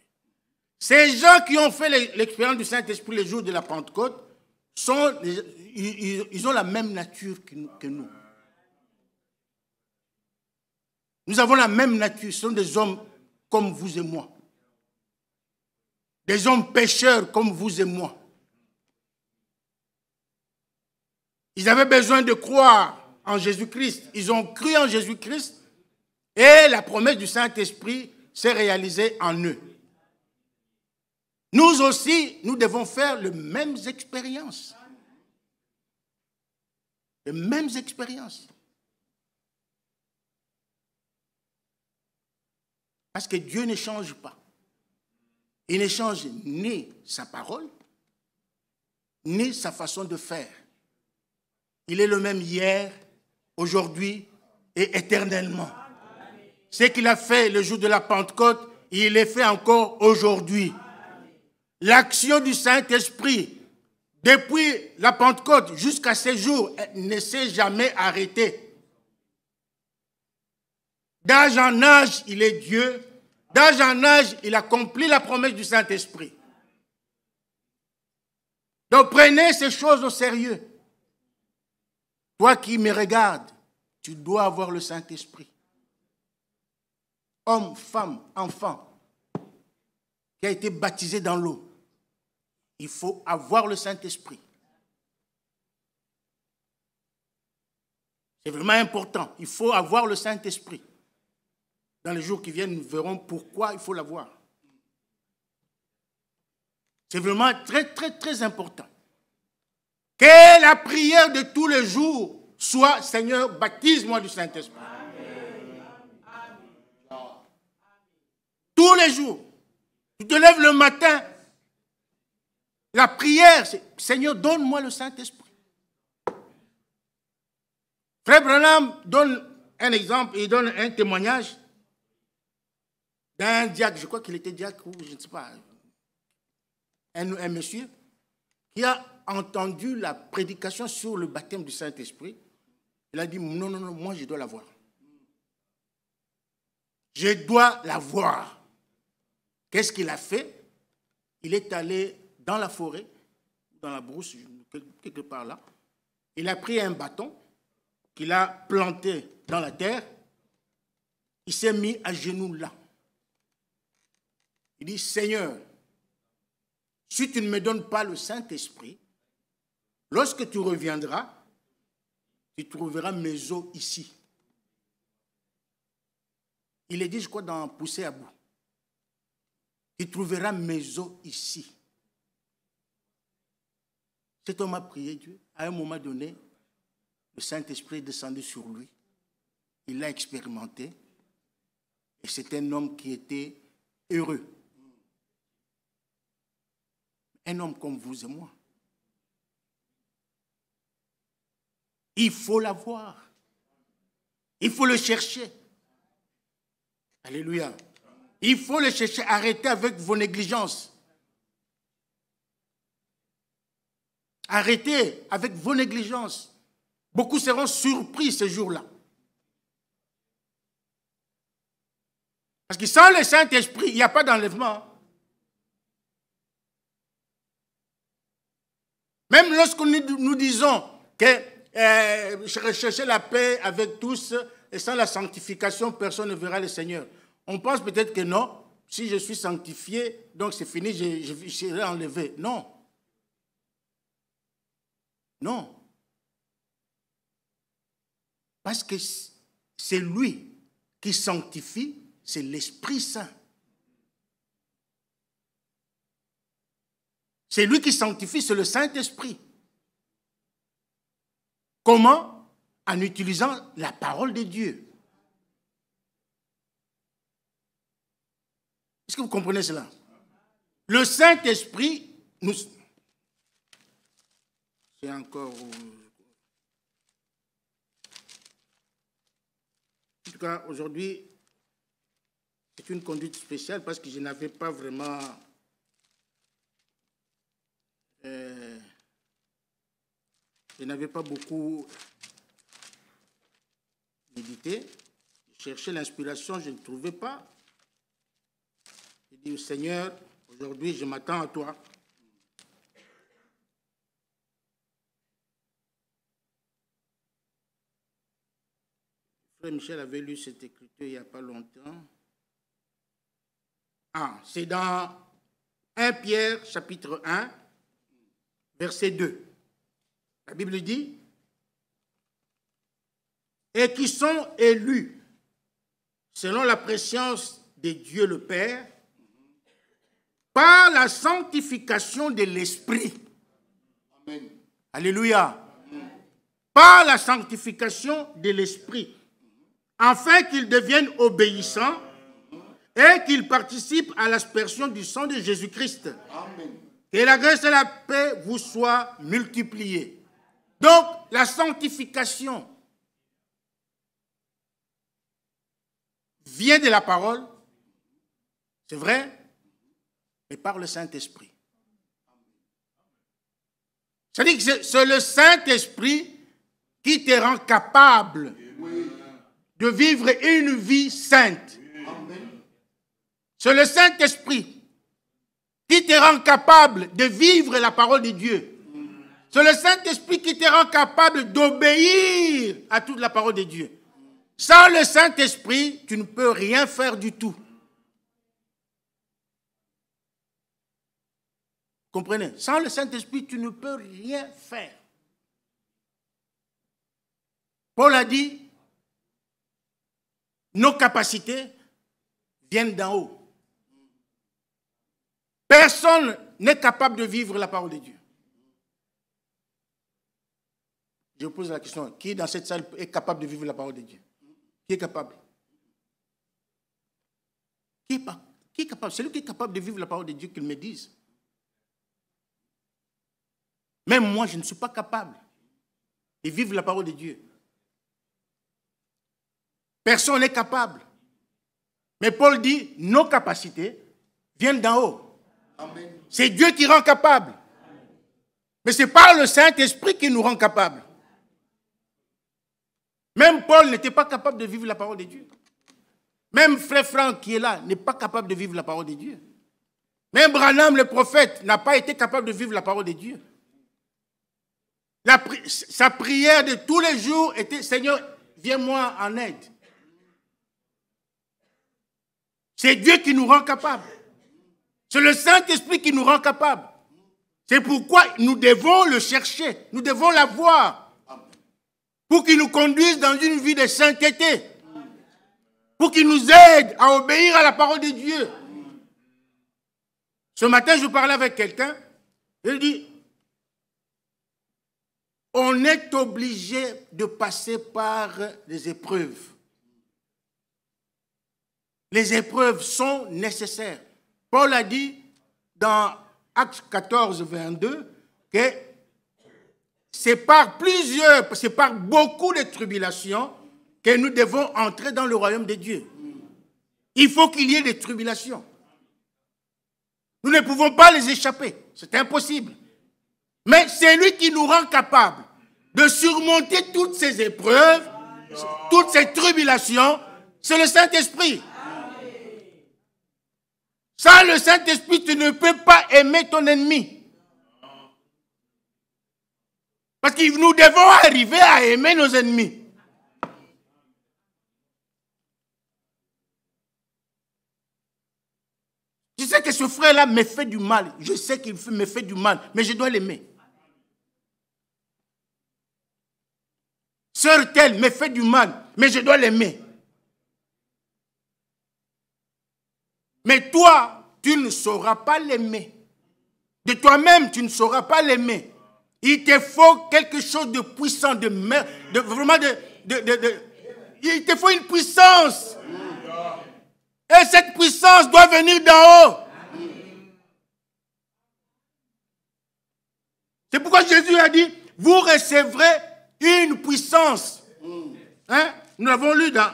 Ces gens qui ont fait l'expérience du Saint-Esprit le jour de la Pentecôte, ils ont la même nature que nous. Nous avons la même nature, ce sont des hommes comme vous et moi. Des hommes pécheurs comme vous et moi. Ils avaient besoin de croire en Jésus-Christ. Ils ont cru en Jésus-Christ et la promesse du Saint-Esprit s'est réalisée en eux. Nous aussi, nous devons faire les mêmes expériences. Les mêmes expériences. Parce que Dieu ne change pas. Il ne change ni sa parole, ni sa façon de faire. Il est le même hier, aujourd'hui et éternellement. Ce qu'il a fait le jour de la Pentecôte, il le fait encore aujourd'hui. L'action du Saint-Esprit, depuis la Pentecôte jusqu'à ce jour, ne s'est jamais arrêtée. D'âge en âge, il est Dieu. D'âge en âge, il accomplit la promesse du Saint-Esprit. Donc prenez ces choses au sérieux. Toi qui me regardes, tu dois avoir le Saint-Esprit. Homme, femme, enfant, qui a été baptisé dans l'eau. Il faut avoir le Saint-Esprit. C'est vraiment important. Il faut avoir le Saint-Esprit. Dans les jours qui viennent, nous verrons pourquoi il faut l'avoir. C'est vraiment très, très, très important. Que la prière de tous les jours soit, Seigneur, baptise-moi du Saint-Esprit. Tous les jours. Tu te lèves le matin. La prière, c'est, Seigneur, donne-moi le Saint-Esprit. Frère Branham donne un exemple, il donne un témoignage d'un diacre, je crois qu'il était diacre ou je ne sais pas, un monsieur qui a entendu la prédication sur le baptême du Saint-Esprit. Il a dit, non, non, non, moi je dois l'avoir. Je dois l'avoir. Qu'est-ce qu'il a fait? Il est allé dans la forêt, dans la brousse, quelque part là. Il a pris un bâton qu'il a planté dans la terre. Il s'est mis à genoux là. Il dit, Seigneur, si tu ne me donnes pas le Saint-Esprit, lorsque tu reviendras, tu trouveras mes os ici. Il est dit, je crois, dans Poussé à bout. Tu trouveras mes os ici. Cet homme a prié Dieu. À un moment donné, le Saint-Esprit est descendu sur lui. Il l'a expérimenté. Et c'est un homme qui était heureux. Un homme comme vous et moi. Il faut l'avoir. Il faut le chercher. Alléluia. Il faut le chercher. Arrêtez avec vos négligences. Arrêtez avec vos négligences. Beaucoup seront surpris ce jour-là. Parce que sans le Saint-Esprit, il n'y a pas d'enlèvement. Même lorsque nous disons que chercher la paix avec tous et sans la sanctification, personne ne verra le Seigneur. On pense peut-être que non, si je suis sanctifié, donc c'est fini, je serai enlevé. Non. Non. Parce que c'est lui qui sanctifie, c'est l'Esprit Saint. C'est lui qui sanctifie, c'est le Saint-Esprit. Comment? En utilisant la parole de Dieu. Est-ce que vous comprenez cela? Le Saint-Esprit, c'est encore... En tout cas, aujourd'hui, c'est une conduite spéciale parce que je n'avais pas vraiment... je n'avais pas beaucoup médité. Je cherchais l'inspiration, je ne trouvais pas. J'ai dit au Seigneur, aujourd'hui, je m'attends à toi. Frère Michel avait lu cette écriture il n'y a pas longtemps. Ah, c'est dans 1 Pierre, chapitre 1, verset 2. La Bible dit, et qui sont élus selon la préscience de Dieu le Père, par la sanctification de l'Esprit. Amen. Alléluia. Amen. Par la sanctification de l'Esprit, afin qu'ils deviennent obéissants et qu'ils participent à l'aspersion du sang de Jésus-Christ. Amen. Que la grâce et la paix vous soient multipliées. Donc, la sanctification vient de la parole, c'est vrai, mais par le Saint-Esprit. C'est-à-dire que c'est le Saint-Esprit qui te rend capable de vivre une vie sainte. C'est le Saint-Esprit qui te rend capable de vivre la parole de Dieu. C'est le Saint-Esprit qui te rend capable d'obéir à toute la parole de Dieu. Sans le Saint-Esprit, tu ne peux rien faire du tout. Comprenez? Sans le Saint-Esprit, tu ne peux rien faire. Paul a dit, nos capacités viennent d'en haut. Personne n'est capable de vivre la parole de Dieu. Je pose la question, qui dans cette salle est capable de vivre la parole de Dieu? Qui est capable? Qui est capable? Celui qui est capable de vivre la parole de Dieu, qu'il me dise. Même moi, je ne suis pas capable de vivre la parole de Dieu. Personne n'est capable. Mais Paul dit, nos capacités viennent d'en haut. C'est Dieu qui rend capable. Mais ce n'est pas le Saint-Esprit qui nous rend capable. Même Paul n'était pas capable de vivre la parole de Dieu. Même Frère Franck qui est là n'est pas capable de vivre la parole de Dieu. Même Branham le prophète n'a pas été capable de vivre la parole de Dieu. Sa prière de tous les jours était, Seigneur, viens-moi en aide. C'est Dieu qui nous rend capable. C'est le Saint-Esprit qui nous rend capable. C'est pourquoi nous devons le chercher. Nous devons l'avoir. Pour qu'il nous conduise dans une vie de sainteté. Pour qu'il nous aide à obéir à la parole de Dieu. Ce matin, je parlais avec quelqu'un. Il dit, on est obligé de passer par les épreuves. Les épreuves sont nécessaires. Paul a dit dans Actes 14, 22 que c'est par beaucoup de tribulations que nous devons entrer dans le royaume de Dieu. Il faut qu'il y ait des tribulations. Nous ne pouvons pas les échapper. C'est impossible. Mais c'est lui qui nous rend capables de surmonter toutes ces épreuves, toutes ces tribulations. C'est le Saint-Esprit. Sans le Saint-Esprit, tu ne peux pas aimer ton ennemi. Parce que nous devons arriver à aimer nos ennemis. Je sais que ce frère-là me fait du mal. Je sais qu'il me fait du mal, mais je dois l'aimer. Sœur telle me fait du mal, mais je dois l'aimer. Mais toi, tu ne sauras pas l'aimer. De toi-même, tu ne sauras pas l'aimer. Il te faut quelque chose de puissant, il te faut une puissance. Et cette puissance doit venir d'en haut. C'est pourquoi Jésus a dit, vous recevrez une puissance. Hein? Nous l'avons lu dans,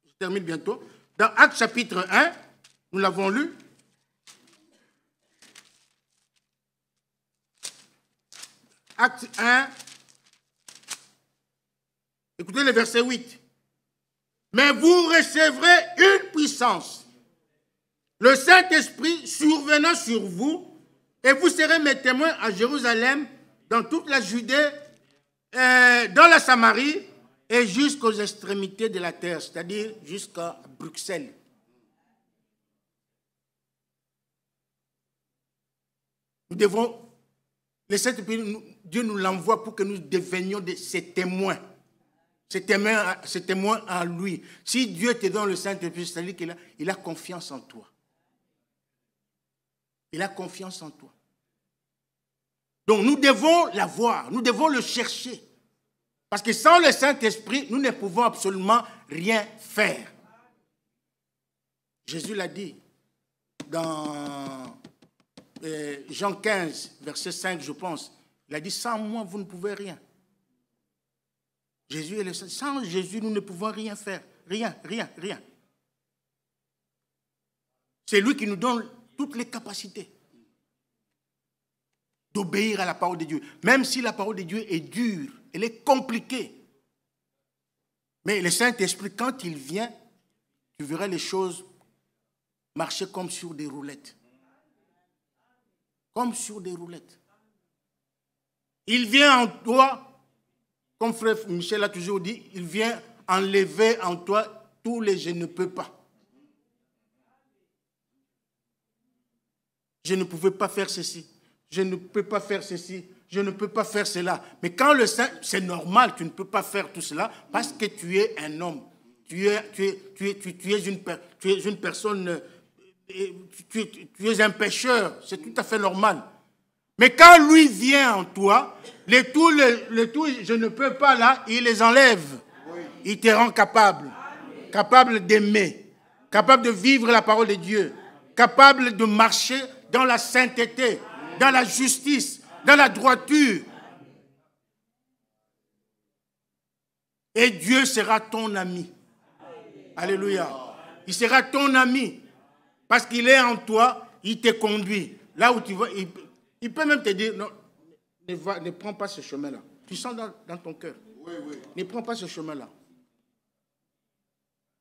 je termine bientôt, dans Actes chapitre 1, nous l'avons lu. Acte 1, écoutez le verset 8. Mais vous recevrez une puissance. Le Saint-Esprit survenant sur vous, et vous serez mes témoins à Jérusalem, dans toute la Judée, dans la Samarie, et jusqu'aux extrémités de la terre, c'est-à-dire jusqu'à Bruxelles. Nous devons, le Saint-Esprit, Dieu nous l'envoie pour que nous devenions ses témoins. Ses témoins en lui. Si Dieu te donne le Saint-Esprit, c'est-à-dire qu'il a confiance en toi. Il a confiance en toi. Donc nous devons l'avoir, nous devons le chercher. Parce que sans le Saint-Esprit, nous ne pouvons absolument rien faire. Jésus l'a dit dans Jean 15, verset 5, je pense. Il a dit, sans moi, vous ne pouvez rien. Jésus est le Saint. Sans Jésus, nous ne pouvons rien faire. Rien, rien, rien. C'est lui qui nous donne toutes les capacités d'obéir à la parole de Dieu. Même si la parole de Dieu est dure, elle est compliquée. Mais le Saint-Esprit, quand il vient, tu verras les choses marcher comme sur des roulettes. Comme sur des roulettes. Il vient en toi, comme frère Michel a toujours dit, il vient enlever en toi tous les je ne peux pas. Je ne pouvais pas faire ceci. Je ne peux pas faire ceci. Je ne peux pas faire cela. Mais quand le Saint, c'est normal, tu ne peux pas faire tout cela parce que tu es un homme. Tu es une personne, tu es un pécheur. C'est tout à fait normal. Mais quand lui vient en toi, les tout, je ne peux pas là, il les enlève. Il te rend capable. Capable d'aimer. Capable de vivre la parole de Dieu. Capable de marcher dans la sainteté, dans la justice, dans la droiture. Et Dieu sera ton ami. Alléluia. Il sera ton ami. Parce qu'il est en toi, il te conduit. Là où tu vas, il peut même te dire, non, ne prends pas ce chemin-là. Tu sens dans ton cœur. Oui, oui. Ne prends pas ce chemin-là.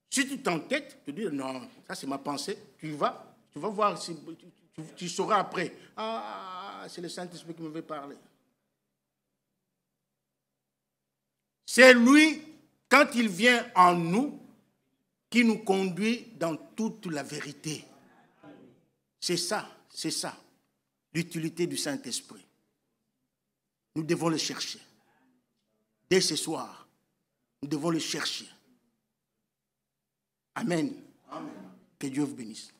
Si tu t'entêtes, tu dis, non, ça c'est ma pensée, tu vas voir, si, tu sauras après. Ah, c'est le Saint-Esprit qui me veut parler. C'est lui, quand il vient en nous, qui nous conduit dans toute la vérité. C'est ça, l'utilité du Saint-Esprit. Nous devons le chercher. Dès ce soir, nous devons le chercher. Amen. Amen. Que Dieu vous bénisse.